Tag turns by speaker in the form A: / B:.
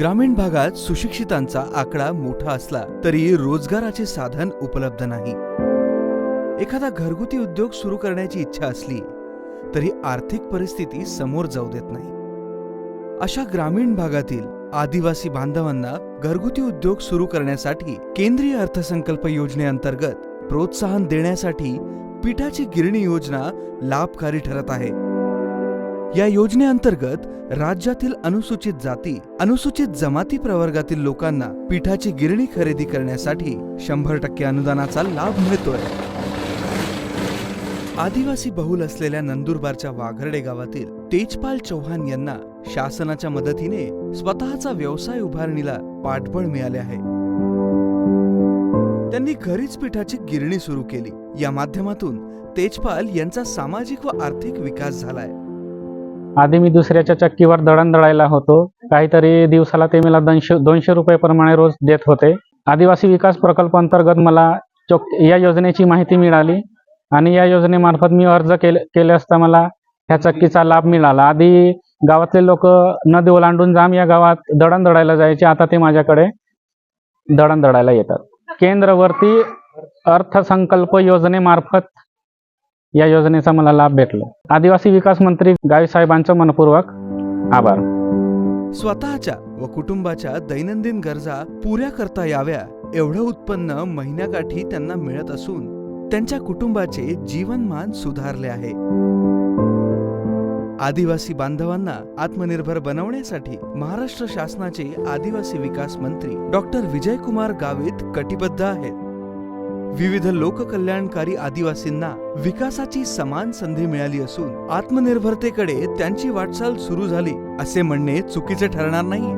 A: ग्रामीण भागात सुशिक्षितांचा आकडा मोठा असला तरी रोजगाराचे साधन उपलब्ध नाही। एखादा घरगुती उद्योग सुरू करण्याची इच्छा असली तरी आर्थिक परिस्थिती समोर जाऊ देत नाही। अशा ग्रामीण भागातील आदिवासी बांधवांना घरगुती उद्योग सुरू करण्यासाठी केंद्रीय अर्थसंकल्प योजनेअंतर्गत प्रोत्साहन देण्यासाठी पिठाची गिरणी योजना लाभकारी ठरत आहे। या योजनेअंतर्गत राज्यातील अनुसूचित जाती, अनुसूचित जमाती प्रवर्गातील लोकांना पिठाची गिरणी खरेदी करण्यासाठी 100% अनुदानाचा लाभ मिळतोय। आदिवासी बहुल असलेल्या नंदुरबारच्या वाघर्डे गावातील तेजपाल चौहान यांना शासनाच्या मदतीने स्वतःचा व्यवसाय उभारणीला पाठबळ मिळाले आहे। त्यांनी घरीच पिठाची गिरणी सुरू केली। या माध्यमातून तेजपाल यांचा सामाजिक व आर्थिक विकास झालाय।
B: आधी मी दुसऱ्याच्या चक्कीवर दळण दळायला होतो। काहीतरी दिवसाला ते मला 200 रुपये प्रमाणे रोज देत होते। आदिवासी विकास प्रकल्प अंतर्गत मला या योजनेची माहिती मिळाली आणि या योजनेमार्फत मी अर्ज केले असता मला ह्या चक्कीचा लाभ मिळाला। आधी गावातले लोक नदी ओलांडून जाम या गावात दळण दळायला जायचे, आता ते माझ्याकडे दळण दळायला येतात। केंद्रवरती अर्थसंकल्प योजनेमार्फत या योजनेचा मला लाभ भेटला। आदिवासी विकास मंत्री गावी साहेबांचं मनपूर्वक आभार।
A: स्वतःच्या व कुटुंबाच्या दैनंदिन गरजा पुऱ्या करता याव्या एवढं उत्पन्न महिन्याकाठी त्यांना मिळत असून त्यांच्या कुटुंबाचे जीवनमान सुधारले आहे। आदिवासी बांधवांना आत्मनिर्भर बनवण्यासाठी महाराष्ट्र शासनाचे आदिवासी विकास मंत्री डॉक्टर विजयकुमार गावित कटिबद्ध आहेत। विविध लोककल्याणकारी आदिवासींना विकासाची समान संधी मिळाली असून आत्मनिर्भरतेकडे त्यांची वाटचाल सुरू झाली असे म्हणणे चुकीचे ठरणार नाही।